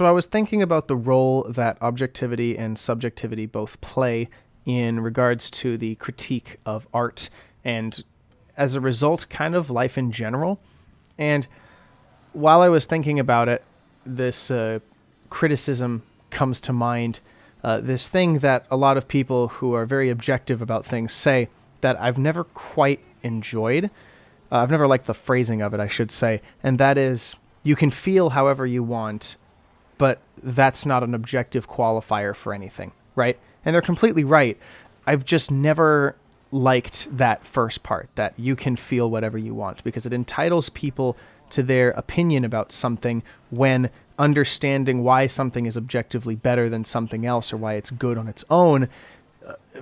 So I was thinking about the role that objectivity and subjectivity both play in regards to the critique of art and, as a result, kind of life in general. And while I was thinking about it, this criticism comes to mind, this thing that a lot of people who are very objective about things say that I've never quite enjoyed. I've never liked the phrasing of it, I should say, and that is, you can feel however you want, but that's not an objective qualifier for anything, right? And they're completely right. I've just never liked that first part, that you can feel whatever you want, because it entitles people to their opinion about something when understanding why something is objectively better than something else or why it's good on its own,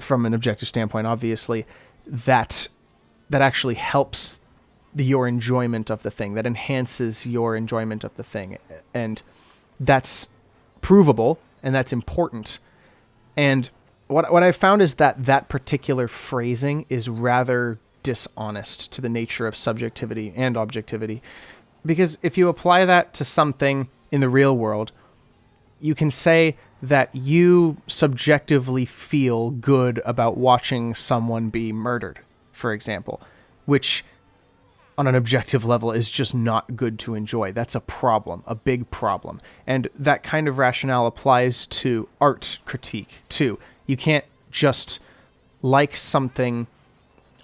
from an objective standpoint, obviously, that actually helps your enjoyment of the thing, that enhances your enjoyment of the thing. And that's provable, and that's important. And what I've found is that particular phrasing is rather dishonest to the nature of subjectivity and objectivity. Because if you apply that to something in the real world, you can say that you subjectively feel good about watching someone be murdered, for example, which on an objective level is just not good to enjoy. That's a problem, a big problem. And that kind of rationale applies to art critique too. You can't just like something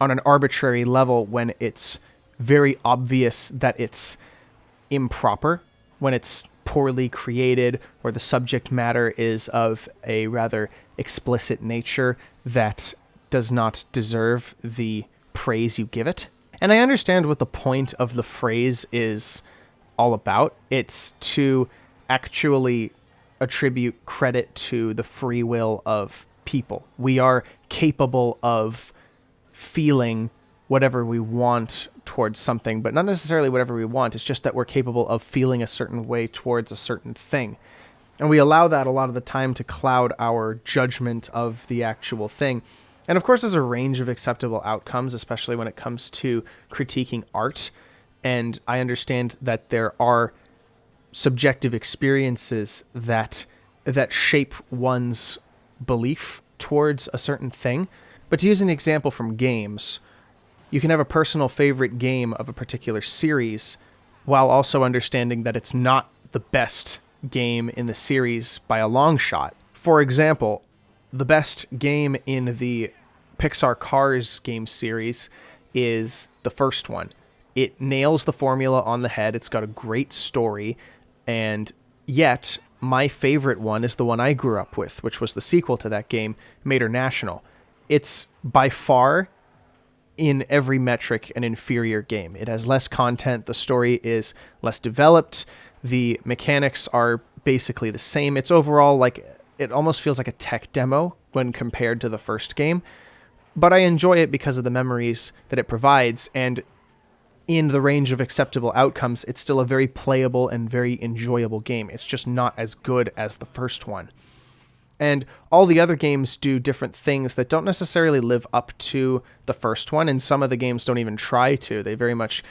on an arbitrary level when it's very obvious that it's improper, when it's poorly created, or the subject matter is of a rather explicit nature that does not deserve the praise you give it. And I understand what the point of the phrase is all about. It's to actually attribute credit to the free will of people. We are capable of feeling whatever we want towards something, but not necessarily whatever we want. It's just that we're capable of feeling a certain way towards a certain thing. And we allow that a lot of the time to cloud our judgment of the actual thing. And of course, there's a range of acceptable outcomes, especially when it comes to critiquing art. And I understand that there are subjective experiences that shape one's belief towards a certain thing. But to use an example from games, you can have a personal favorite game of a particular series while also understanding that it's not the best game in the series by a long shot. For example, the best game in the Pixar Cars game series is the first one. It nails the formula on the head. It's got a great story. And yet, my favorite one is the one I grew up with, which was the sequel to that game, Mater National. It's by far, in every metric, an inferior game. It has less content. The story is less developed. The mechanics are basically the same. It's overall like, it almost feels like a tech demo when compared to the first game. But I enjoy it because of the memories that it provides. And in the range of acceptable outcomes, it's still a very playable and very enjoyable game. It's just not as good as the first one. And all the other games do different things that don't necessarily live up to the first one, and some of the games don't even try to. They very much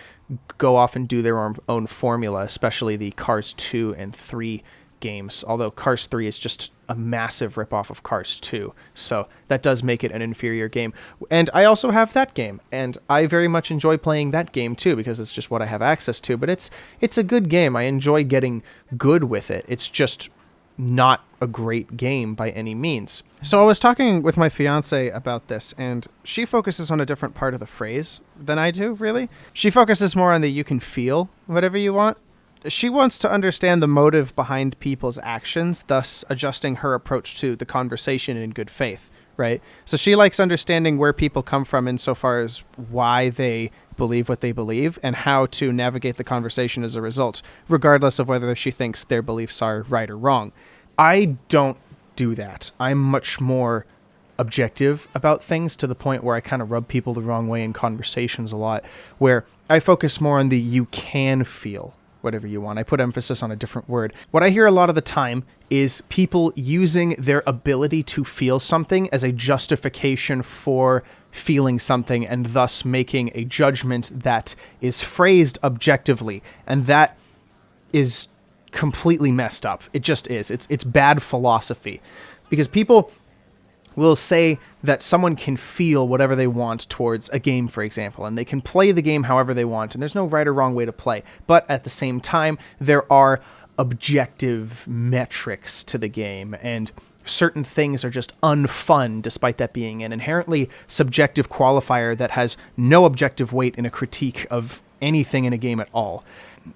go off and do their own formula, especially the Cars 2 and 3 games, although Cars 3 is just a massive ripoff of Cars 2, so that does make it an inferior game. And I also have that game, and I very much enjoy playing that game too, because it's just what I have access to, but it's a good game. I enjoy getting good with it. It's just not a great game by any means. So I was talking with my fiance about this, and she focuses on a different part of the phrase than I do, really. She focuses more on the you can feel whatever you want. She wants to understand the motive behind people's actions, thus adjusting her approach to the conversation in good faith, right? So she likes understanding where people come from insofar as why they believe what they believe and how to navigate the conversation as a result, regardless of whether she thinks their beliefs are right or wrong. I don't do that. I'm much more objective about things, to the point where I kind of rub people the wrong way in conversations a lot, where I focus more on the you can feel whatever you want. I put emphasis on a different word. What I hear a lot of the time is people using their ability to feel something as a justification for feeling something, and thus making a judgment that is phrased objectively. And that is completely messed up. It just is. It's bad philosophy, because people will say that someone can feel whatever they want towards a game, for example, and they can play the game however they want, and there's no right or wrong way to play. But at the same time, there are objective metrics to the game, and certain things are just unfun despite that being an inherently subjective qualifier that has no objective weight in a critique of anything in a game at all.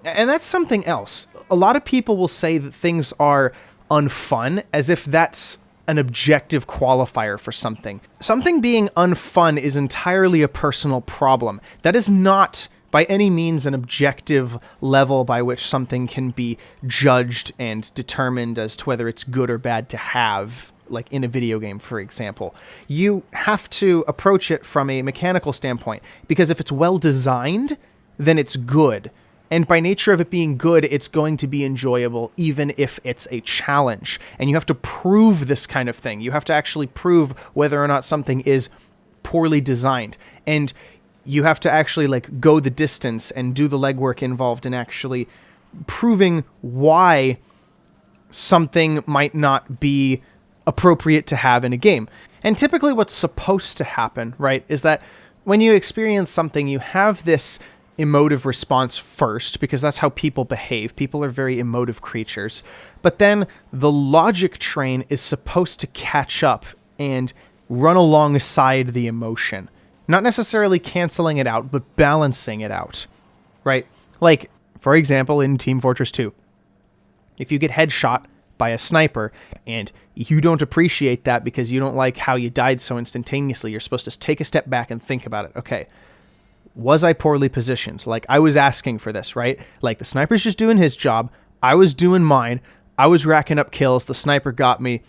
And that's something else. A lot of people will say that things are unfun as if that's an objective qualifier for something. Something being unfun is entirely a personal problem. That is not by any means an objective level by which something can be judged and determined as to whether it's good or bad to have, like in a video game, for example. You have to approach it from a mechanical standpoint, because if it's well designed, then it's good. And by nature of it being good, it's going to be enjoyable, even if it's a challenge. And you have to prove this kind of thing. You have to actually prove whether or not something is poorly designed. And you have to actually like go the distance and do the legwork involved in actually proving why something might not be appropriate to have in a game. And typically what's supposed to happen, right, is that when you experience something, you have this emotive response first, because that's how people behave. People are very emotive creatures. But then the logic train is supposed to catch up and run alongside the emotion. Not necessarily canceling it out, but balancing it out, right? Like, for example, in Team Fortress 2, if you get headshot by a sniper and you don't appreciate that because you don't like how you died so instantaneously, you're supposed to take a step back and think about it. Okay, was I poorly positioned? Like, I was asking for this, right? Like, the sniper's just doing his job. I was doing mine. I was racking up kills. The sniper got me.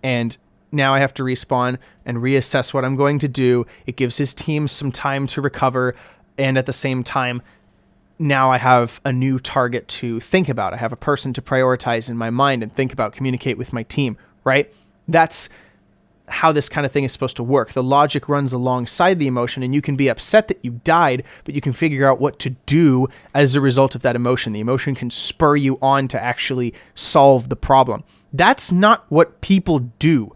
And now I have to respawn and reassess what I'm going to do. It gives his team some time to recover. And at the same time, now I have a new target to think about. I have a person to prioritize in my mind and think about, communicate with my team, right? That's how this kind of thing is supposed to work. The logic runs alongside the emotion, and you can be upset that you died, but you can figure out what to do as a result of that emotion. The emotion can spur you on to actually solve the problem. That's not what people do.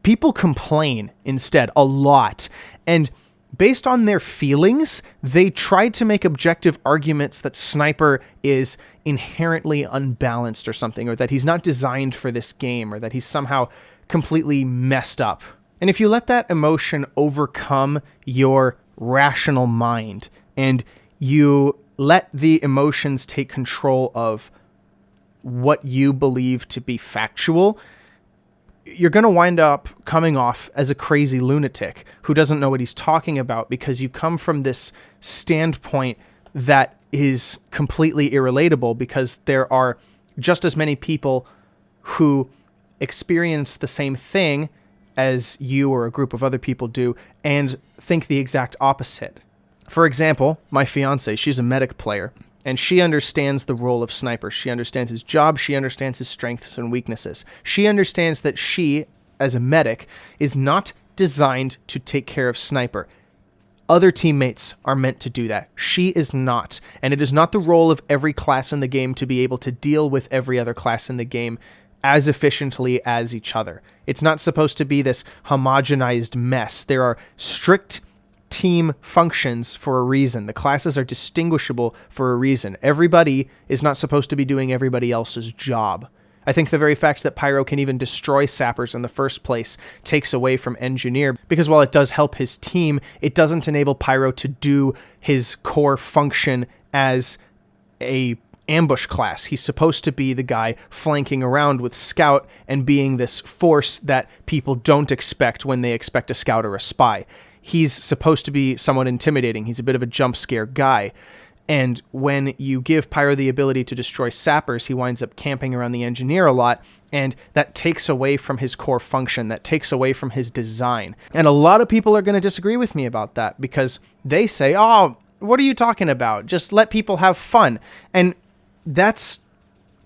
People complain instead a lot, and based on their feelings, they try to make objective arguments that Sniper is inherently unbalanced or something, or that he's not designed for this game, or that he's somehow completely messed up. And if you let that emotion overcome your rational mind and you let the emotions take control of what you believe to be factual, you're going to wind up coming off as a crazy lunatic who doesn't know what he's talking about, because you come from this standpoint that is completely irrelatable, because there are just as many people who experience the same thing as you or a group of other people do and think the exact opposite. For example, my fiance, she's a medic player, and she understands the role of Sniper. She understands his job. She understands his strengths and weaknesses. She understands that she, as a medic, is not designed to take care of Sniper. Other teammates are meant to do that. She is not. And it is not the role of every class in the game to be able to deal with every other class in the game as efficiently as each other. It's not supposed to be this homogenized mess. There are strict team functions for a reason. The classes are distinguishable for a reason. Everybody is not supposed to be doing everybody else's job. I think the very fact that Pyro can even destroy sappers in the first place takes away from Engineer, because while it does help his team, it doesn't enable Pyro to do his core function as a ambush class. He's supposed to be the guy flanking around with Scout and being this force that people don't expect when they expect a Scout or a Spy. He's supposed to be somewhat intimidating. He's a bit of a jump scare guy. And when you give Pyro the ability to destroy sappers, he winds up camping around the Engineer a lot, and that takes away from his core function. That takes away from his design. And a lot of people are going to disagree with me about that, because they say, oh, what are you talking about? Just let people have fun. And that's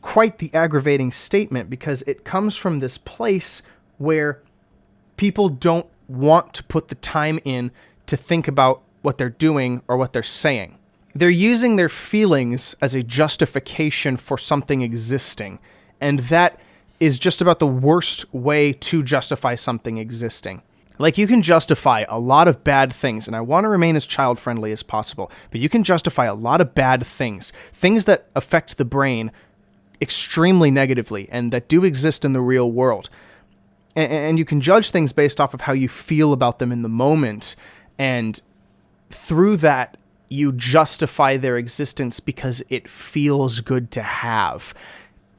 quite the aggravating statement, because it comes from this place where people don't want to put the time in to think about what they're doing or what they're saying. they're using their feelings as a justification for something existing. And that is just about the worst way to justify something existing. Like, you can justify a lot of bad things, and I want to remain as child-friendly as possible, but you can justify a lot of bad things, things that affect the brain extremely negatively and that do exist in the real world. And you can judge things based off of how you feel about them in the moment, and through that, you justify their existence because it feels good to have.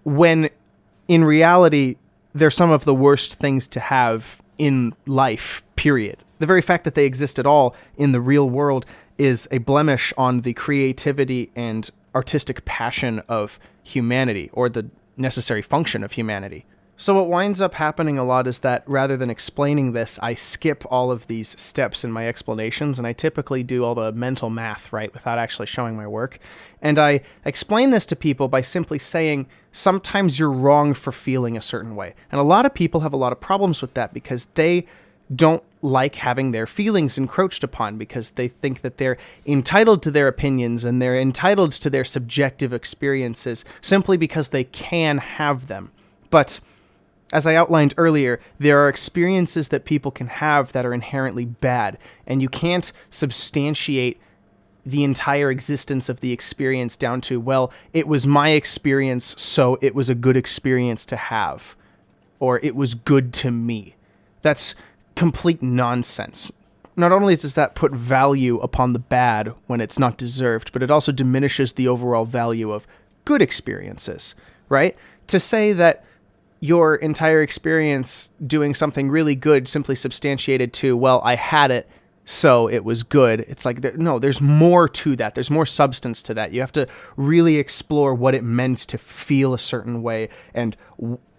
When in reality, they're some of the worst things to have in life, period. The very fact that they exist at all in the real world is a blemish on the creativity and artistic passion of humanity, or the necessary function of humanity. So what winds up happening a lot is that rather than explaining this, I skip all of these steps in my explanations, and I typically do all the mental math, right, without actually showing my work. And I explain this to people by simply saying, sometimes you're wrong for feeling a certain way. And a lot of people have a lot of problems with that because they don't like having their feelings encroached upon, because they think that they're entitled to their opinions and they're entitled to their subjective experiences simply because they can have them. But as I outlined earlier, there are experiences that people can have that are inherently bad, and you can't substantiate the entire existence of the experience down to, well, it was my experience, so it was a good experience to have, or it was good to me. That's complete nonsense. Not only does that put value upon the bad when it's not deserved, but it also diminishes the overall value of good experiences, right? To say that your entire experience doing something really good simply substantiated to, well, I had it, so it was good. It's like, no, there's more to that. There's more substance to that. You have to really explore what it meant to feel a certain way and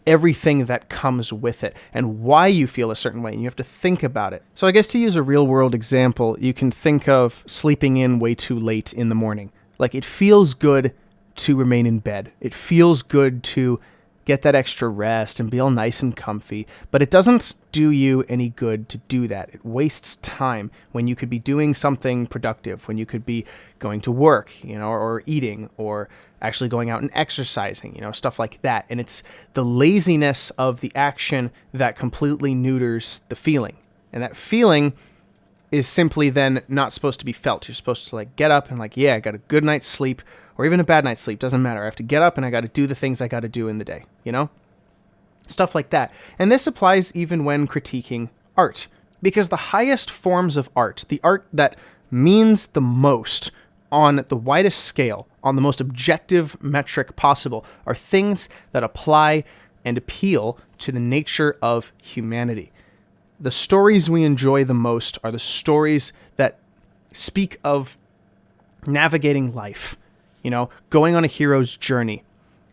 everything that comes with it and why you feel a certain way. And you have to think about it. So I guess to use a real world example, you can think of sleeping in way too late in the morning. Like, it feels good to remain in bed. It feels good to get that extra rest and be all nice and comfy, but it doesn't do you any good to do that. It wastes time when you could be doing something productive, when you could be going to work, or eating, or actually going out and exercising, stuff like that. And it's the laziness of the action that completely neuters the feeling. And that feeling is simply then not supposed to be felt. You're supposed to get up and I got a good night's sleep, or even a bad night's sleep, doesn't matter. I have to get up and I got to do the things I got to do in the day, Stuff like that. And this applies even when critiquing art, because the highest forms of art, the art that means the most on the widest scale, on the most objective metric possible, are things that apply and appeal to the nature of humanity. The stories we enjoy the most are the stories that speak of navigating life, going on a hero's journey.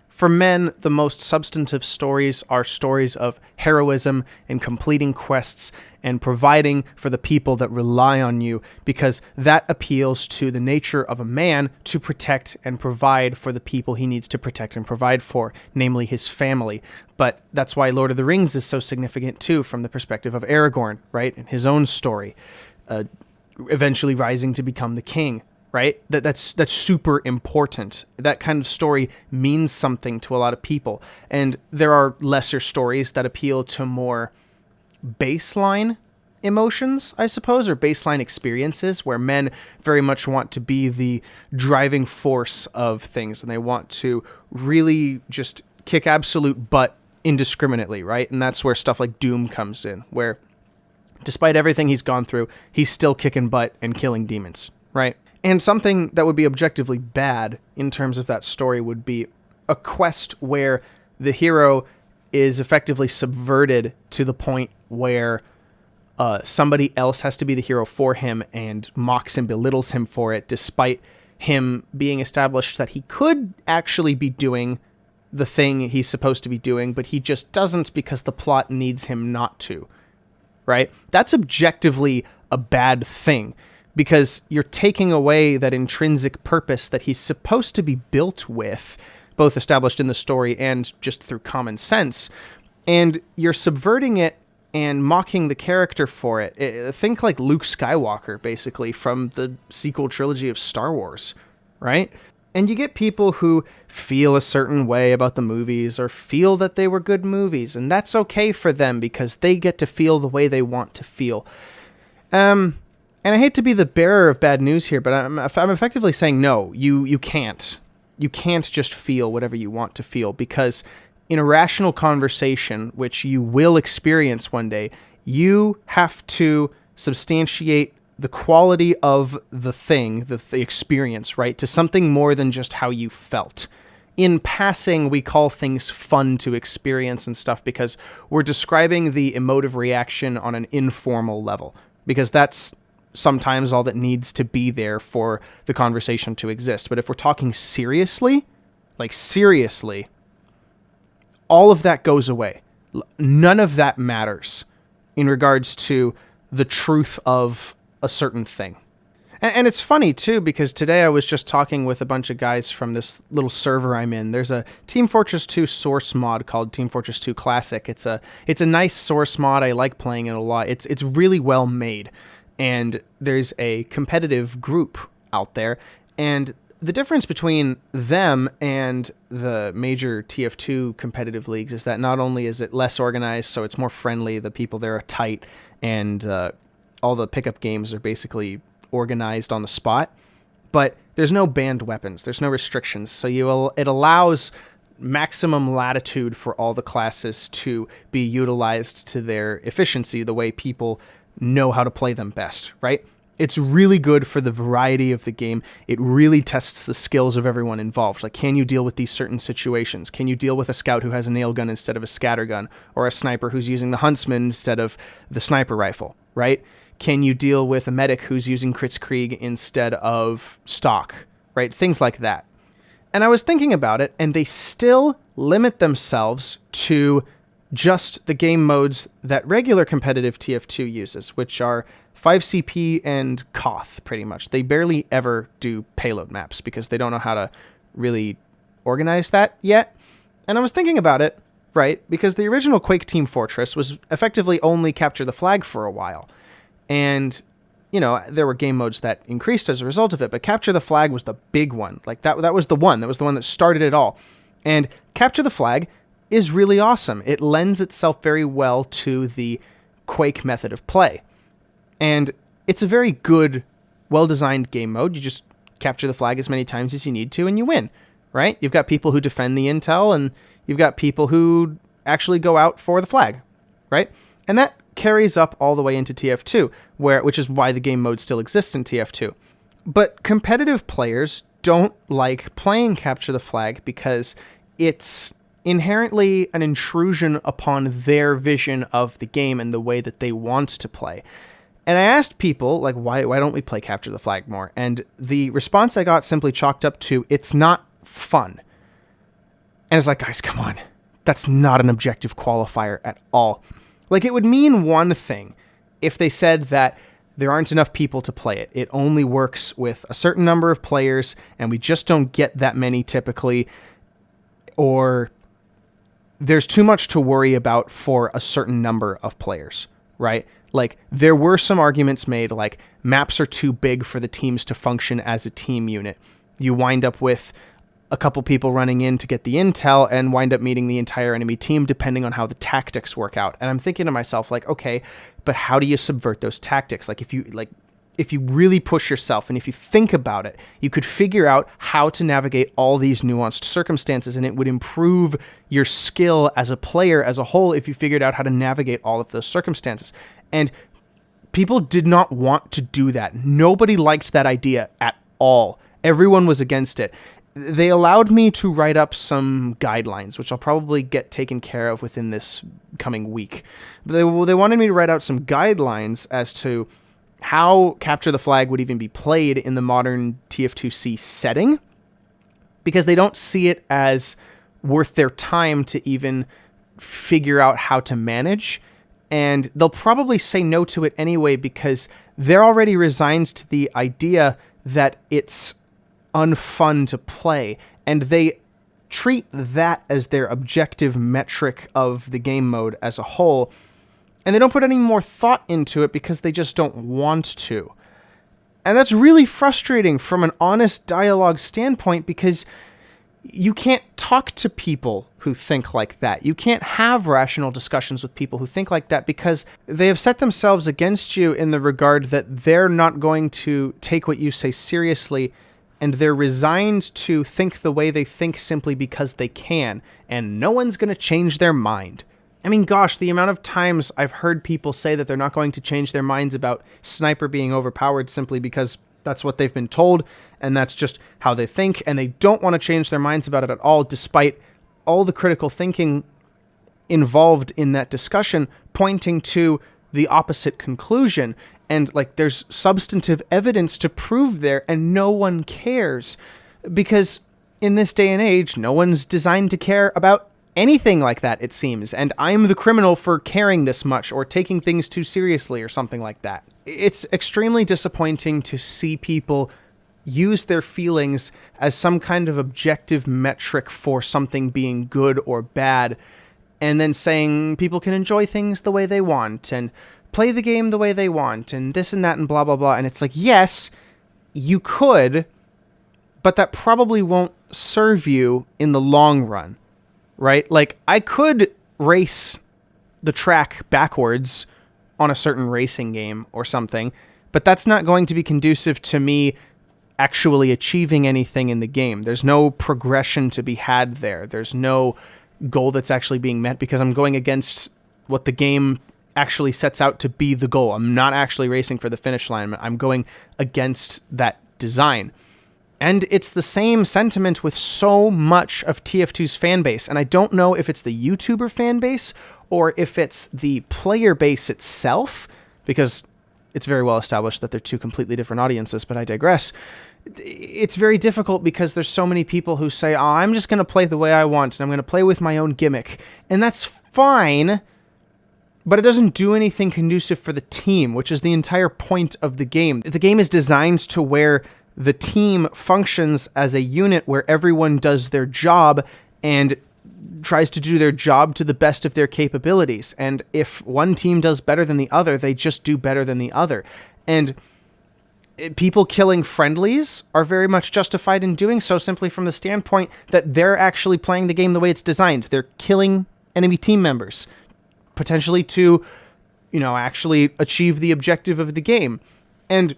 For men, the most substantive stories are stories of heroism and completing quests and providing for the people that rely on you, because that appeals to the nature of a man to protect and provide for the people he needs to protect and provide for, namely his family. But that's why Lord of the Rings is so significant too, from the perspective of Aragorn, right? And his own story, eventually rising to become the king. Right? That's super important. That kind of story means something to a lot of people. And there are lesser stories that appeal to more baseline emotions, I suppose, or baseline experiences, where men very much want to be the driving force of things, and they want to really just kick absolute butt indiscriminately, right? And that's where stuff like Doom comes in, where despite everything he's gone through, he's still kicking butt and killing demons, right? And something that would be objectively bad in terms of that story would be a quest where the hero is effectively subverted to the point where somebody else has to be the hero for him and mocks and belittles him for it, despite him being established that he could actually be doing the thing he's supposed to be doing, but he just doesn't because the plot needs him not to, right? That's objectively a bad thing, because you're taking away that intrinsic purpose that he's supposed to be built with, both established in the story and just through common sense, and you're subverting it and mocking the character for it. Think like Luke Skywalker, basically, from the sequel trilogy of Star Wars, right? And you get people who feel a certain way about the movies or feel that they were good movies, and that's okay for them because they get to feel the way they want to feel. And I hate to be the bearer of bad news here, but I'm effectively saying no, you can't. You can't just feel whatever you want to feel, because in a rational conversation, which you will experience one day, you have to substantiate the quality of the thing, the experience, right, to something more than just how you felt. In passing, we call things fun to experience and stuff because we're describing the emotive reaction on an informal level, because that's sometimes all that needs to be there for the conversation to exist. But if we're talking seriously, all of that goes away. None of that matters in regards to the truth of a certain thing. And it's funny too, because today I was just talking with a bunch of guys from this little server I'm in. There's a Team Fortress 2 source mod called Team Fortress 2 Classic. It's a nice source mod. I like playing it a lot. It's really well made. And there's a competitive group out there. And the difference between them and the major TF2 competitive leagues is that not only is it less organized, so it's more friendly, the people there are tight, and all the pickup games are basically organized on the spot, but there's no banned weapons, there's no restrictions, so it allows maximum latitude for all the classes to be utilized to their efficiency, the way people know how to play them best, right? It's really good for the variety of the game. It really tests the skills of everyone involved. Like, can you deal with these certain situations? Can you deal with a scout who has a nail gun instead of a scatter gun, or a sniper who's using the huntsman instead of the sniper rifle, right? Can you deal with a medic who's using Kritzkrieg instead of stock, right? Things like that. And I was thinking about it, and they still limit themselves to just the game modes that regular competitive TF2 uses, which are 5CP and Koth, pretty much. They barely ever do payload maps because they don't know how to really organize that yet. And I was thinking about it, right? Because the original Quake Team Fortress was effectively only capture the flag for a while. And, you know, there were game modes that increased as a result of it, but capture the flag was the big one. Like, that was the one. That was the one that started it all. And capture the flag is really awesome. It lends itself very well to the Quake method of play. And it's a very good, well-designed game mode. You just capture the flag as many times as you need to, and you win, right? You've got people who defend the intel, and you've got people who actually go out for the flag, right? And that carries up all the way into TF2, which is why the game mode still exists in TF2. But competitive players don't like playing capture the flag because it's inherently an intrusion upon their vision of the game and the way that they want to play. And I asked people, like, why don't we play capture the flag more? And the response I got simply chalked up to, it's not fun. And it's like, guys, come on. That's not an objective qualifier at all. Like, it would mean one thing if they said that there aren't enough people to play it. It only works with a certain number of players, and we just don't get that many typically, or there's too much to worry about for a certain number of players, right? Like, there were some arguments made, like, maps are too big for the teams to function as a team unit. You wind up with a couple people running in to get the intel and wind up meeting the entire enemy team depending on how the tactics work out. And I'm thinking to myself, like, okay, but how do you subvert those tactics? Like, if you really push yourself and if you think about it, you could figure out how to navigate all these nuanced circumstances, and it would improve your skill as a player as a whole if you figured out how to navigate all of those circumstances. And people did not want to do that. Nobody liked that idea at all. Everyone was against it. They allowed me to write up some guidelines, which I'll probably get taken care of within this coming week. But they wanted me to write out some guidelines as to how capture the flag would even be played in the modern TF2C setting, because they don't see it as worth their time to even figure out how to manage. And they'll probably say no to it anyway because they're already resigned to the idea that it's unfun to play, and they treat that as their objective metric of the game mode as a whole, and they don't put any more thought into it because they just don't want to. And that's really frustrating from an honest dialogue standpoint, because you can't talk to people who think like that. You can't have rational discussions with people who think like that, because they have set themselves against you in the regard that they're not going to take what you say seriously, and they're resigned to think the way they think simply because they can, and no one's going to change their mind. I mean, gosh, the amount of times I've heard people say that they're not going to change their minds about Sniper being overpowered simply because that's what they've been told, and that's just how they think, and they don't want to change their minds about it at all, despite all the critical thinking involved in that discussion pointing to the opposite conclusion. And like, there's substantive evidence to prove there, and no one cares, because in this day and age, no one's designed to care about anything like that, it seems, and I'm the criminal for caring this much or taking things too seriously or something like that. It's extremely disappointing to see people use their feelings as some kind of objective metric for something being good or bad, and then saying people can enjoy things the way they want and play the game the way they want and this and that and blah, blah, blah. And it's like, yes, you could, but that probably won't serve you in the long run. Right? Like, I could race the track backwards on a certain racing game or something, but that's not going to be conducive to me actually achieving anything in the game. There's no progression to be had there. There's no goal that's actually being met, because I'm going against what the game actually sets out to be the goal. I'm not actually racing for the finish line. I'm going against that design. And it's the same sentiment with so much of TF2's fan base. And I don't know if it's the YouTuber fan base or if it's the player base itself, because it's very well established that they're two completely different audiences, but I digress. It's very difficult because there's so many people who say, oh, I'm just going to play the way I want, and I'm going to play with my own gimmick. And that's fine, but it doesn't do anything conducive for the team, which is the entire point of the game. The game is designed to where the team functions as a unit where everyone does their job and tries to do their job to the best of their capabilities. And if one team does better than the other, they just do better than the other. And people killing friendlies are very much justified in doing so, simply from the standpoint that they're actually playing the game the way it's designed. They're killing enemy team members, potentially to, actually achieve the objective of the game. And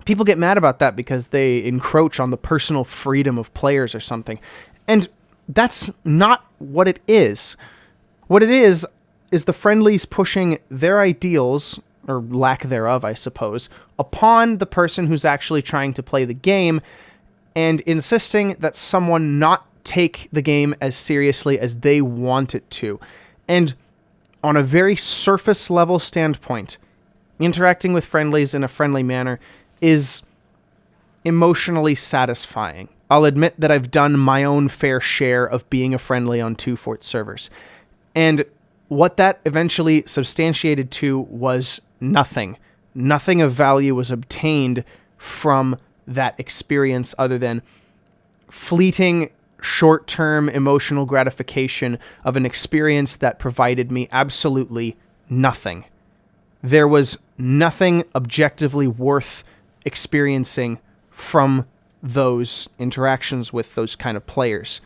people get mad about that because they encroach on the personal freedom of players or something. And that's not what it is. What it is the friendlies pushing their ideals, or lack thereof, I suppose, upon the person who's actually trying to play the game, and insisting that someone not take the game as seriously as they want it to. And on a very surface level standpoint, interacting with friendlies in a friendly manner is emotionally satisfying. I'll admit that I've done my own fair share of being a friendly on 2 Fort servers. And what that eventually substantiated to was nothing. Nothing of value was obtained from that experience other than fleeting, short-term emotional gratification of an experience that provided me absolutely nothing. There was nothing objectively worth experiencing from those interactions with those kind of players.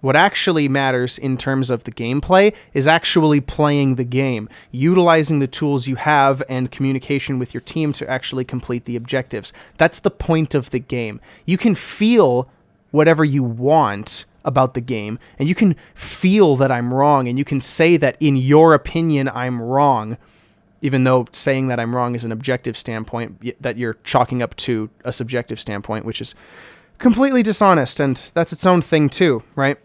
What actually matters in terms of the gameplay is actually playing the game, utilizing the tools you have and communication with your team to actually complete the objectives. That's the point of the game. You can feel whatever you want about the game, and you can feel that I'm wrong, and you can say that in your opinion I'm wrong, even though saying that I'm wrong is an objective standpoint that you're chalking up to a subjective standpoint, which is completely dishonest, and that's its own thing too, right?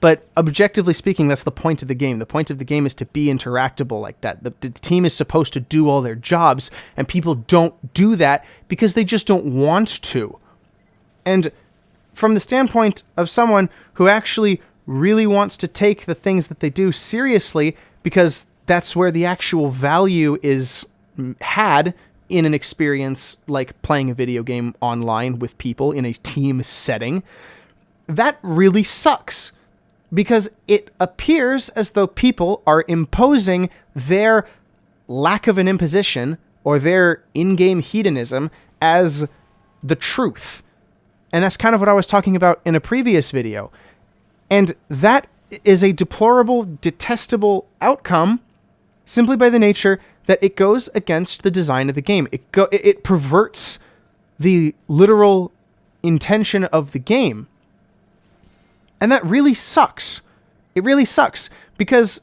But objectively speaking, that's the point of the game. The point of the game is to be interactable like that. The team is supposed to do all their jobs, and people don't do that because they just don't want to. And from the standpoint of someone who actually really wants to take the things that they do seriously, because that's where the actual value is had in an experience like playing a video game online with people in a team setting, that really sucks. Because it appears as though people are imposing their lack of an imposition or their in-game hedonism as the truth. And that's kind of what I was talking about in a previous video. And that is a deplorable, detestable outcome simply by the nature that it goes against the design of the game. It perverts the literal intention of the game. And that really sucks. It really sucks because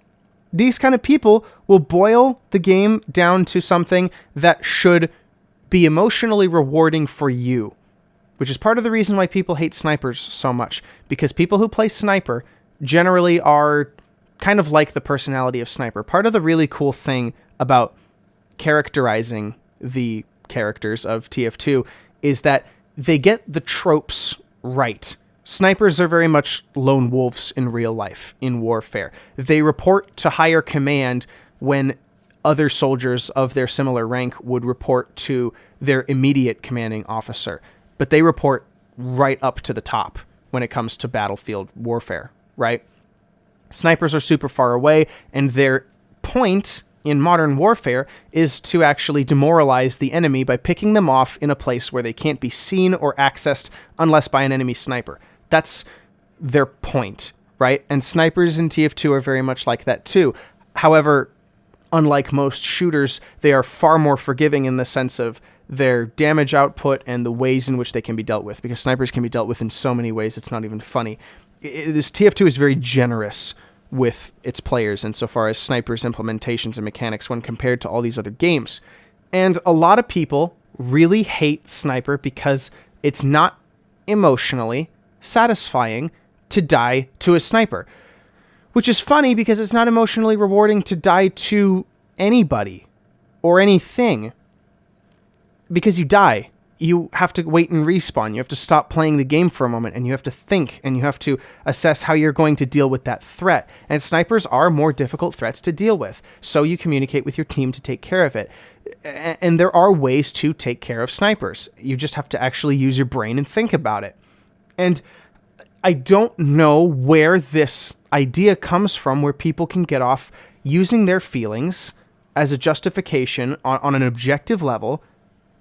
these kind of people will boil the game down to something that should be emotionally rewarding for you, which is part of the reason why people hate snipers so much, because people who play sniper generally are kind of like the personality of sniper. Part of the really cool thing about characterizing the characters of TF2 is that they get the tropes right. Snipers are very much lone wolves in real life, in warfare. They report to higher command when other soldiers of their similar rank would report to their immediate commanding officer. But they report right up to the top when it comes to battlefield warfare, right? Snipers are super far away, and their point in modern warfare is to actually demoralize the enemy by picking them off in a place where they can't be seen or accessed unless by an enemy sniper. That's their point, right? And snipers in TF2 are very much like that too. However, unlike most shooters, they are far more forgiving in the sense of their damage output and the ways in which they can be dealt with, because snipers can be dealt with in so many ways it's not even funny. This TF2 is very generous with its players insofar as snipers' implementations and mechanics when compared to all these other games. And a lot of people really hate sniper because it's not emotionally satisfying to die to a sniper, which is funny because it's not emotionally rewarding to die to anybody or anything, because you die. You have to wait and respawn. You have to stop playing the game for a moment, and you have to think, and you have to assess how you're going to deal with that threat. And snipers are more difficult threats to deal with, so you communicate with your team to take care of it. And there are ways to take care of snipers. You just have to actually use your brain and think about it. And I don't know where this idea comes from, where people can get off using their feelings as a justification on an objective level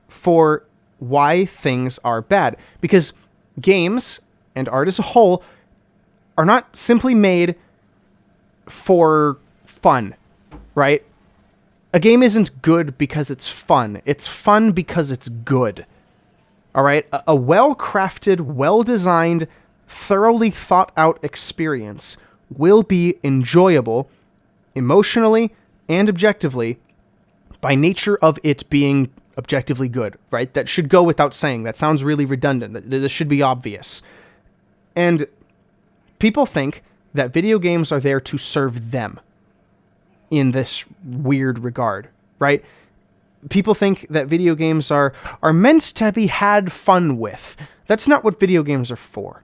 for why things are bad. Because games and art as a whole are not simply made for fun, right? A game isn't good because it's fun. It's fun because it's good. All right? A well-crafted, well-designed, thoroughly thought-out experience will be enjoyable emotionally and objectively by nature of it being objectively good, right? That should go without saying. That sounds really redundant. This should be obvious. And people think that video games are there to serve them in this weird regard, right? People think that video games are meant to be had fun with. That's not what video games are for.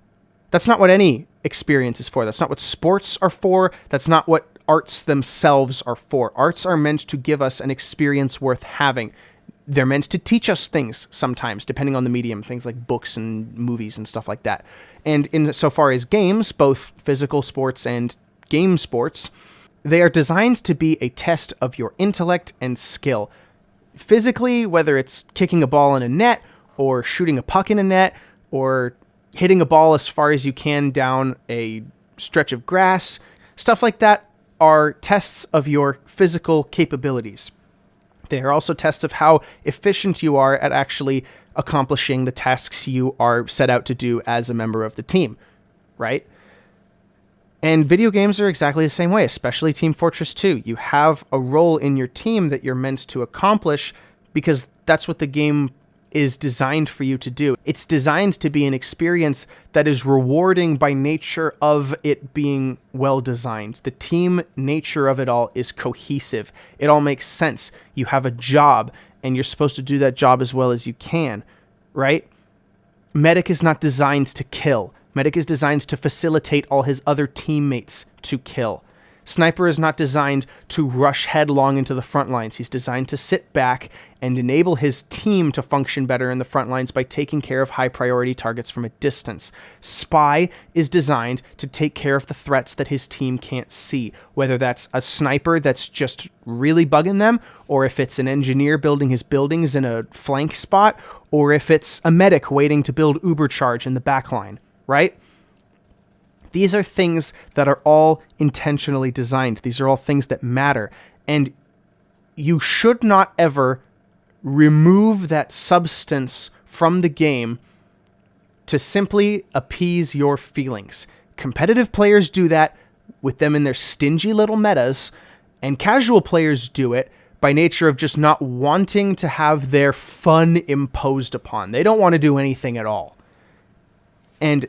That's not what any experience is for. That's not what sports are for. That's not what arts themselves are for. Arts are meant to give us an experience worth having. They're meant to teach us things sometimes, depending on the medium, things like books and movies and stuff like that. And insofar as games, both physical sports and game sports, they are designed to be a test of your intellect and skill. Physically, whether it's kicking a ball in a net, or shooting a puck in a net, or hitting a ball as far as you can down a stretch of grass, stuff like that are tests of your physical capabilities. They are also tests of how efficient you are at actually accomplishing the tasks you are set out to do as a member of the team, right? And video games are exactly the same way, especially Team Fortress 2. You have a role in your team that you're meant to accomplish because that's what the game is designed for you to do. It's designed to be an experience that is rewarding by nature of it being well designed. The team nature of it all is cohesive. It all makes sense. You have a job, and you're supposed to do that job as well as you can, right? Medic is not designed to kill. Medic is designed to facilitate all his other teammates to kill. Sniper is not designed to rush headlong into the front lines. He's designed to sit back and enable his team to function better in the front lines by taking care of high priority targets from a distance. Spy is designed to take care of the threats that his team can't see, whether that's a sniper that's just really bugging them, or if it's an engineer building his buildings in a flank spot, or if it's a medic waiting to build uber charge in the backline, right? These are things that are all intentionally designed. These are all things that matter. And you should not ever remove that substance from the game to simply appease your feelings. Competitive players do that with them in their stingy little metas, and casual players do it by nature of just not wanting to have their fun imposed upon. They don't want to do anything at all. And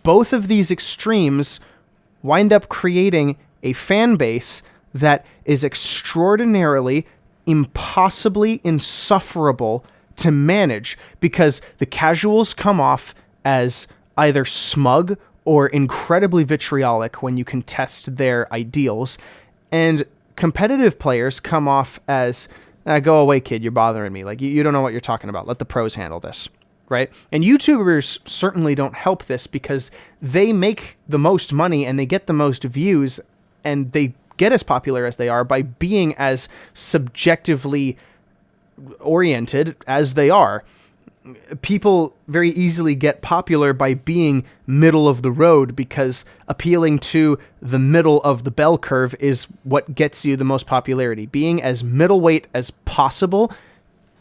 both of these extremes wind up creating a fan base that is extraordinarily, impossibly insufferable to manage, because the casuals come off as either smug or incredibly vitriolic when you contest their ideals, and competitive players come off as, go away, kid, you're bothering me. Like, you don't know what you're talking about. Let the pros handle this. Right? And YouTubers certainly don't help this, because they make the most money and they get the most views, and they get as popular as they are by being as subjectively oriented as they are. People very easily get popular by being middle of the road, because appealing to the middle of the bell curve is what gets you the most popularity. Being as middleweight as possible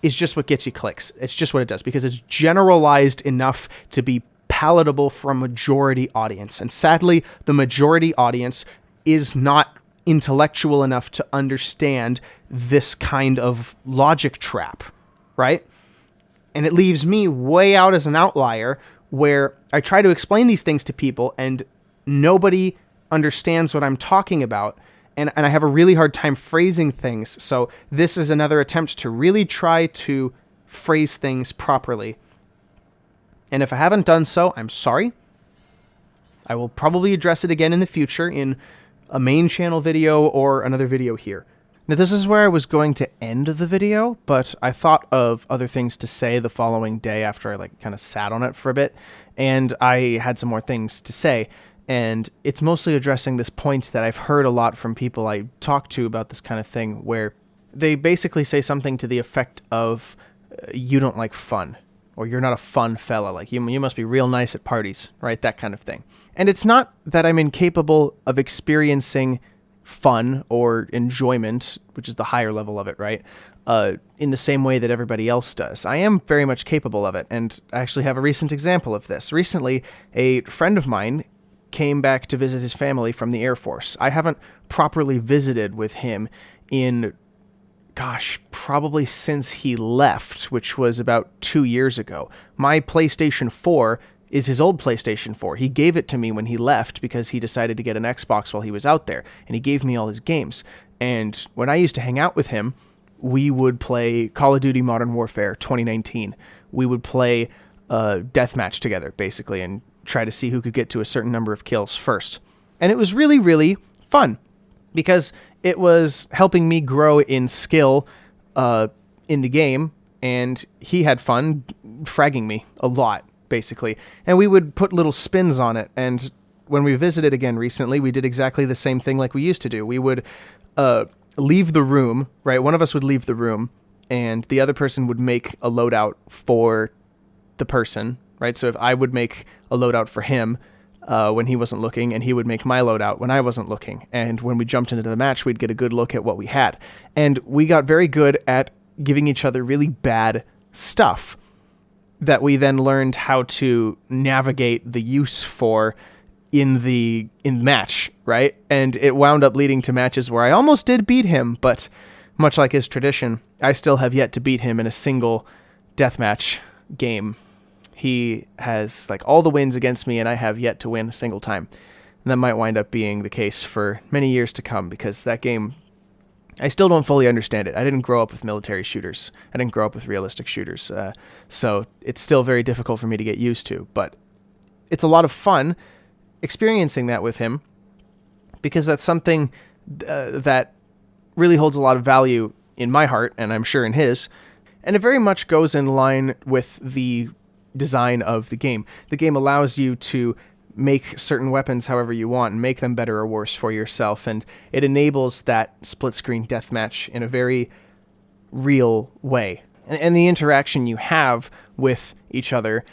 is just what gets you clicks. It's just what it does, because it's generalized enough to be palatable for a majority audience. And sadly, the majority audience is not intellectual enough to understand this kind of logic trap, right? And it leaves me way out as an outlier, where I try to explain these things to people and nobody understands what I'm talking about. And I have a really hard time phrasing things. So this is another attempt to really try to phrase things properly. And if I haven't done so, I'm sorry. I will probably address it again in the future in a main channel video or another video here. Now, this is where I was going to end the video, but I thought of other things to say the following day after I kind of sat on it for a bit, and I had some more things to say. And it's mostly addressing this point that I've heard a lot from people I talk to about this kind of thing, where they basically say something to the effect of, you don't like fun, or you're not a fun fella, like you must be real nice at parties, right? That kind of thing. And it's not that I'm incapable of experiencing fun or enjoyment, which is the higher level of it, right? In the same way that everybody else does. I am very much capable of it, and I actually have a recent example of this. Recently, a friend of mine came back to visit his family from the Air Force. I haven't properly visited with him in, probably since he left, which was about 2 years ago. My PlayStation 4 is his old PlayStation 4. He gave it to me when he left because he decided to get an Xbox while he was out there, and he gave me all his games. And when I used to hang out with him, we would play Call of Duty Modern Warfare 2019. We would play deathmatch together, basically, and try to see who could get to a certain number of kills first. And it was really, really fun, because it was helping me grow in skill in the game, and he had fun fragging me a lot, basically. And we would put little spins on it, and when we visited again recently, we did exactly the same thing like we used to do. We would leave the room, right? One of us would leave the room, and the other person would make a loadout for the person, right? So if I would make a loadout for him when he wasn't looking, and he would make my loadout when I wasn't looking. And when we jumped into the match, we'd get a good look at what we had. And we got very good at giving each other really bad stuff that we then learned how to navigate the use for in match, right? And it wound up leading to matches where I almost did beat him, but much like his tradition, I still have yet to beat him in a single deathmatch game. He has all the wins against me, and I have yet to win a single time. And that might wind up being the case for many years to come, because that game, I still don't fully understand it. I didn't grow up with military shooters. I didn't grow up with realistic shooters. So it's still very difficult for me to get used to. But it's a lot of fun experiencing that with him, because that's something that really holds a lot of value in my heart, and I'm sure in his. And it very much goes in line with the design of the game. The game allows you to make certain weapons however you want and make them better or worse for yourself, and it enables that split-screen deathmatch in a very real way. And the interaction you have with each other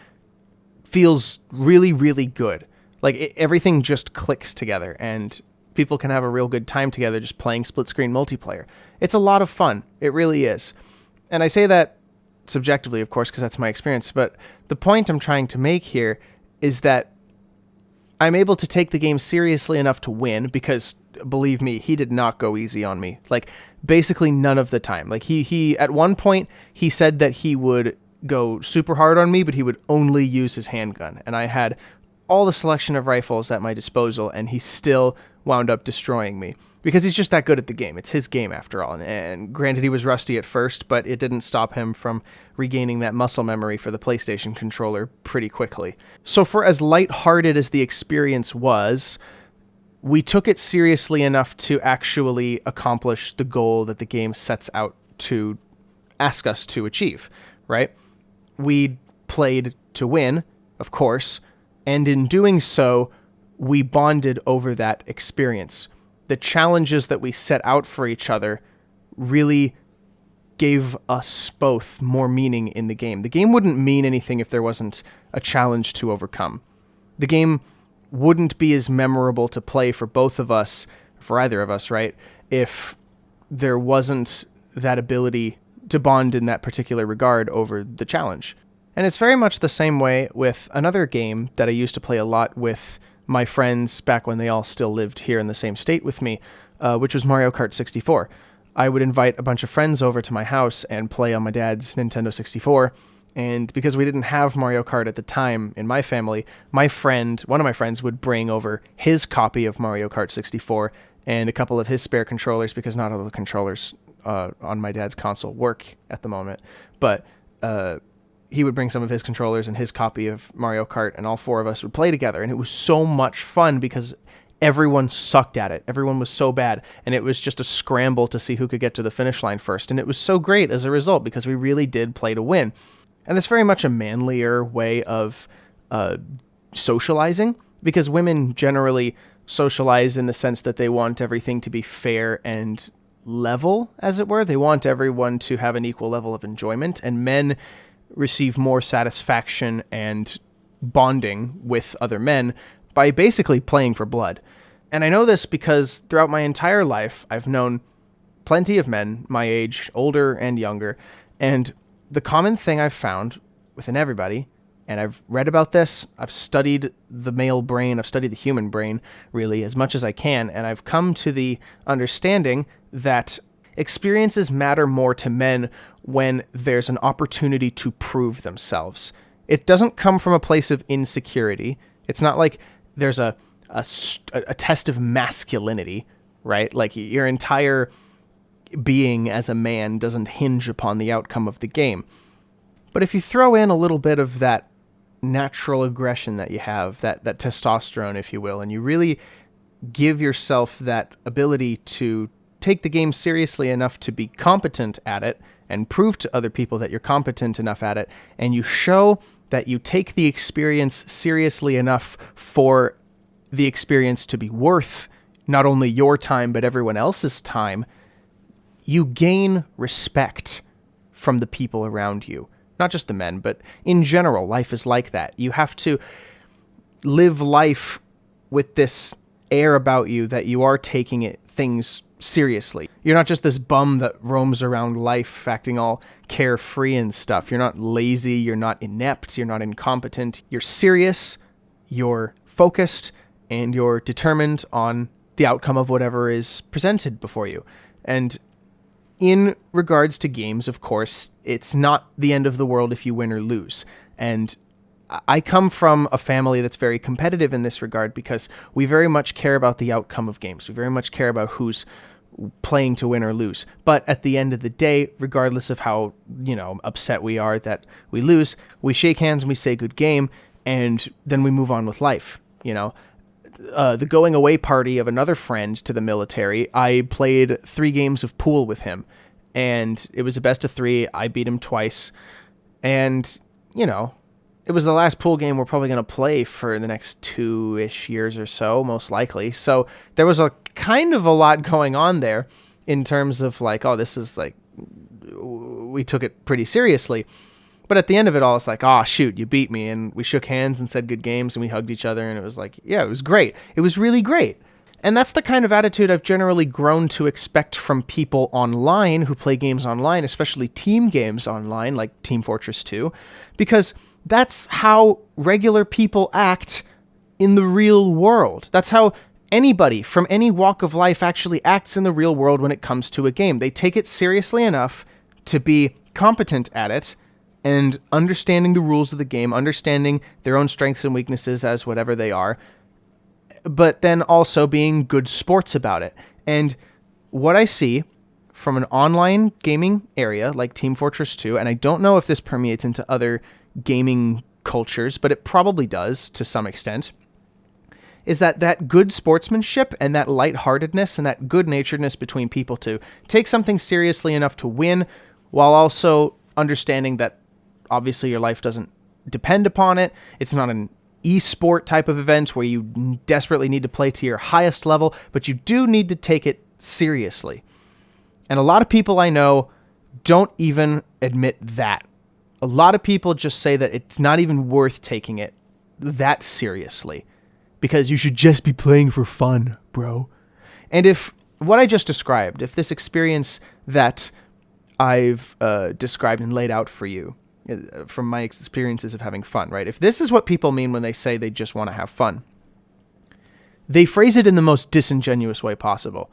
feels really, really good. Like, everything just clicks together, and people can have a real good time together just playing split-screen multiplayer. It's a lot of fun. It really is. And I say that subjectively, of course, because that's my experience, but the point I'm trying to make here is that I'm able to take the game seriously enough to win, because, believe me, he did not go easy on me. Like, basically none of the time. Like, he at one point, he said that he would go super hard on me, but he would only use his handgun. And I had all the selection of rifles at my disposal, and he still wound up destroying me. Because he's just that good at the game. It's his game, after all. And granted, he was rusty at first, but it didn't stop him from regaining that muscle memory for the PlayStation controller pretty quickly. So for as lighthearted as the experience was, we took it seriously enough to actually accomplish the goal that the game sets out to ask us to achieve, right? We played to win, of course, and in doing so, we bonded over that experience. The challenges that we set out for each other really gave us both more meaning in the game. The game wouldn't mean anything if there wasn't a challenge to overcome. The game wouldn't be as memorable to play for both of us, for either of us, right, if there wasn't that ability to bond in that particular regard over the challenge. And it's very much the same way with another game that I used to play a lot with my friends back when they all still lived here in the same state with me, which was Mario Kart 64. I would invite a bunch of friends over to my house and play on my dad's Nintendo 64, and because we didn't have Mario Kart at the time in my family, one of my friends would bring over his copy of Mario Kart 64 and a couple of his spare controllers, because not all the controllers on my dad's console work at the moment, but he would bring some of his controllers and his copy of Mario Kart, and all four of us would play together. And it was so much fun because everyone sucked at it. Everyone was so bad. And it was just a scramble to see who could get to the finish line first. And it was so great as a result, because we really did play to win. And that's very much a manlier way of socializing, because women generally socialize in the sense that they want everything to be fair and level, as it were. They want everyone to have an equal level of enjoyment. And men receive more satisfaction and bonding with other men by basically playing for blood. And I know this because throughout my entire life, I've known plenty of men my age, older and younger, and the common thing I've found within everybody, and I've read about this, I've studied the male brain, I've studied the human brain really as much as I can, and I've come to the understanding that experiences matter more to men when there's an opportunity to prove themselves. It doesn't come from a place of insecurity. It's not like there's a test of masculinity, right? Like, your entire being as a man doesn't hinge upon the outcome of the game. But if you throw in a little bit of that natural aggression that you have, that testosterone, if you will, and you really give yourself that ability to take the game seriously enough to be competent at it and prove to other people that you're competent enough at it, and you show that you take the experience seriously enough for the experience to be worth not only your time but everyone else's time, you gain respect from the people around you. Not just the men, but in general, life is like that. You have to live life with this air about you that you are taking things seriously. You're not just this bum that roams around life acting all carefree and stuff. You're not lazy, you're not inept, you're not incompetent. You're serious, you're focused, and you're determined on the outcome of whatever is presented before you. And in regards to games, of course, it's not the end of the world if you win or lose. And I come from a family that's very competitive in this regard because we very much care about the outcome of games. We very much care about who's playing to win or lose. But at the end of the day, regardless of how, upset we are that we lose, we shake hands and we say good game, and then we move on with life. the going away party of another friend to the military, I played 3 games of pool with him, and it was a best of 3. I beat him twice, and, you know, it was the last pool game we're probably going to play for the next 2-ish years or so, most likely. So there was a kind of a lot going on there in terms of like, oh, this is like, we took it pretty seriously. But at the end of it all, it's like, oh, shoot, you beat me. And we shook hands and said good games, and we hugged each other. And it was like, yeah, it was great. It was really great. And that's the kind of attitude I've generally grown to expect from people online who play games online, especially team games online, like Team Fortress 2, because that's how regular people act in the real world. That's how anybody from any walk of life actually acts in the real world when it comes to a game. They take it seriously enough to be competent at it and understanding the rules of the game, understanding their own strengths and weaknesses as whatever they are, but then also being good sports about it. And what I see from an online gaming area like Team Fortress 2, and I don't know if this permeates into other gaming cultures, but it probably does to some extent, is that good sportsmanship and that lightheartedness and that good-naturedness between people to take something seriously enough to win, while also understanding that obviously your life doesn't depend upon it. It's not an e-sport type of event where you desperately need to play to your highest level, but you do need to take it seriously. And a lot of people I know don't even admit that. A lot of people just say that it's not even worth taking it that seriously because you should just be playing for fun, bro. And if what I just described, if this experience that I've described and laid out for you from my experiences of having fun, right? If this is what people mean when they say they just want to have fun, they phrase it in the most disingenuous way possible.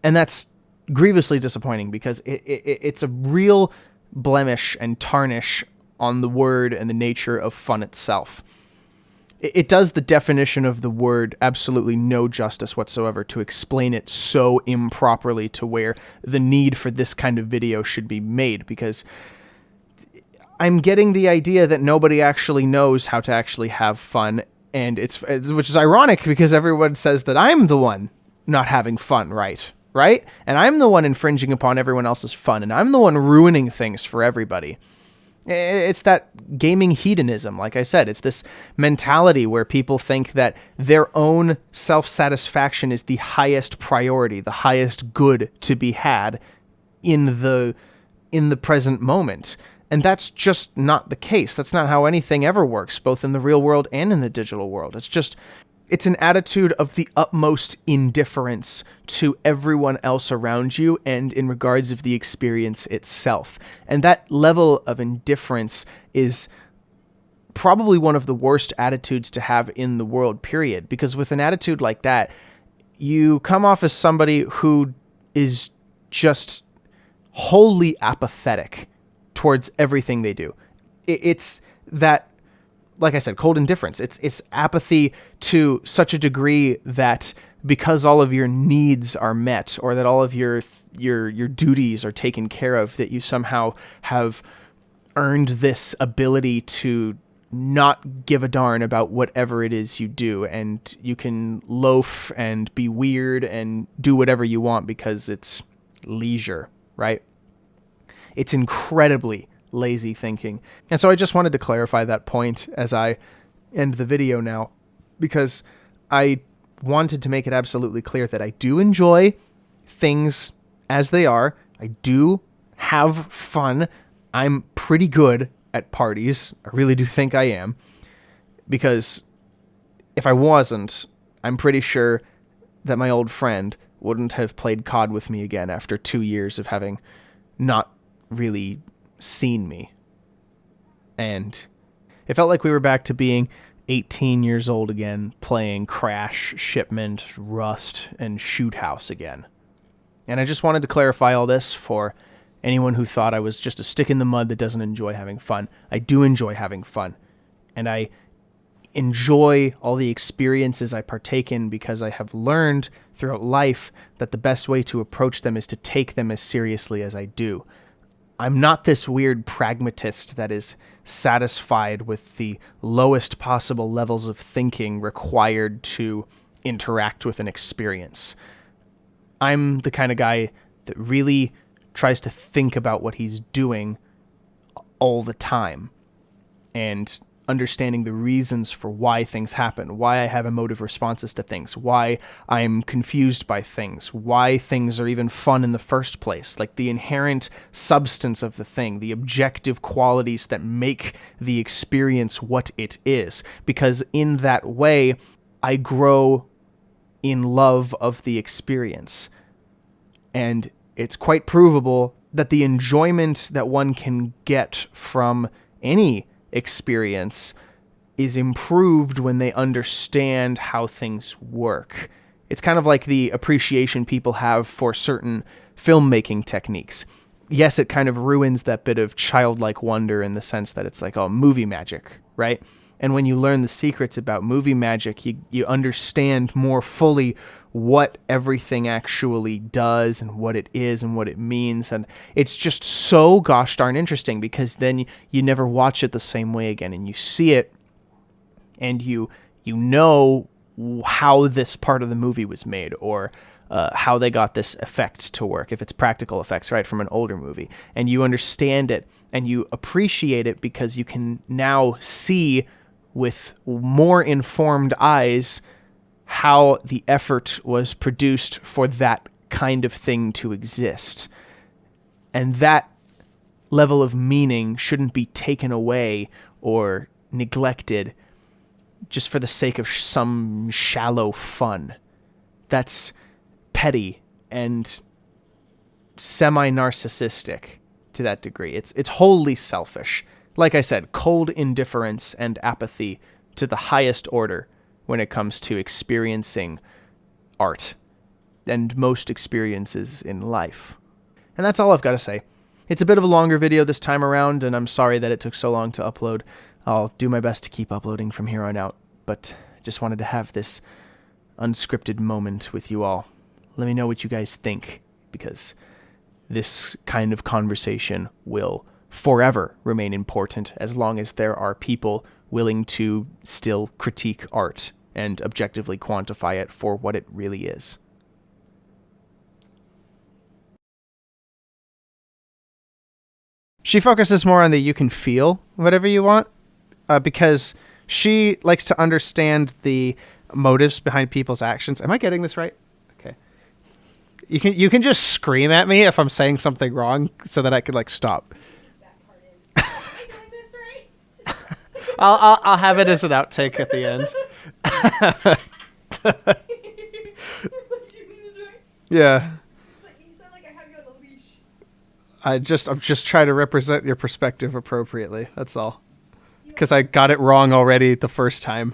And that's grievously disappointing because it's a real blemish and tarnish on the word and the nature of fun itself. It does the definition of the word absolutely no justice whatsoever to explain it so improperly to where the need for this kind of video should be made, because I'm getting the idea that nobody actually knows how to actually have fun, and which is ironic because everyone says that I'm the one not having fun, right? And I'm the one infringing upon everyone else's fun, and I'm the one ruining things for everybody. It's that gaming hedonism, like I said. It's this mentality where people think that their own self-satisfaction is the highest priority, the highest good to be had in the present moment. And that's just not the case. That's not how anything ever works, both in the real world and in the digital world. It's an attitude of the utmost indifference to everyone else around you and in regards of the experience itself. And that level of indifference is probably one of the worst attitudes to have in the world, period. Because with an attitude like that, you come off as somebody who is just wholly apathetic towards everything they do. It's that, like I said, cold indifference. It's apathy to such a degree that because all of your needs are met or that all of your duties are taken care of, that you somehow have earned this ability to not give a darn about whatever it is you do, and you can loaf and be weird and do whatever you want because it's leisure, right? It's incredibly lazy thinking. And so I just wanted to clarify that point as I end the video now, because I wanted to make it absolutely clear that I do enjoy things as they are. I do have fun. I'm pretty good at parties. I really do think I am, because if I wasn't, I'm pretty sure that my old friend wouldn't have played COD with me again after 2 years of having not really seen me. And it felt like we were back to being 18 years old again, playing Crash, Shipment, Rust, and Shoot House again. And I just wanted to clarify all this for anyone who thought I was just a stick in the mud that doesn't enjoy having fun. I do enjoy having fun, and I enjoy all the experiences I partake in because I have learned throughout life that the best way to approach them is to take them as seriously as I do. I'm not this weird pragmatist that is satisfied with the lowest possible levels of thinking required to interact with an experience. I'm the kind of guy that really tries to think about what he's doing all the time and understanding the reasons for why things happen, why I have emotive responses to things, why I'm confused by things, why things are even fun in the first place, like the inherent substance of the thing, the objective qualities that make the experience what it is. Because in that way, I grow in love of the experience. And it's quite provable that the enjoyment that one can get from any experience is improved when they understand how things work. It's kind of like the appreciation people have for certain filmmaking techniques. Yes, it kind of ruins that bit of childlike wonder in the sense that it's like, oh, movie magic, right? And when you learn the secrets about movie magic, you understand more fully what everything actually does and what it is and what it means. And it's just so gosh darn interesting, because then you never watch it the same way again, and you see it and you know how this part of the movie was made, or how they got this effect to work, if it's practical effects, right, from an older movie. And you understand it and you appreciate it because you can now see with more informed eyes how the effort was produced for that kind of thing to exist. And that level of meaning shouldn't be taken away or neglected just for the sake of some shallow fun. That's petty and semi-narcissistic to that degree. It's wholly selfish. Like I said, cold indifference and apathy to the highest order when it comes to experiencing art and most experiences in life. And that's all I've got to say. It's a bit of a longer video this time around, and I'm sorry that it took so long to upload. I'll do my best to keep uploading from here on out, but I just wanted to have this unscripted moment with you all. Let me know what you guys think, because this kind of conversation will forever remain important as long as there are people willing to still critique art and objectively quantify it for what it really is. She focuses more on the you can feel whatever you want, because she likes to understand the motives behind people's actions. Am I getting this right? Okay. You can just scream at me if I'm saying something wrong so that I could stop. I'll have it as an outtake at the end. Yeah. You sound like I have you on a leash. I'm just trying to represent your perspective appropriately. That's all. Because I got it wrong already the first time.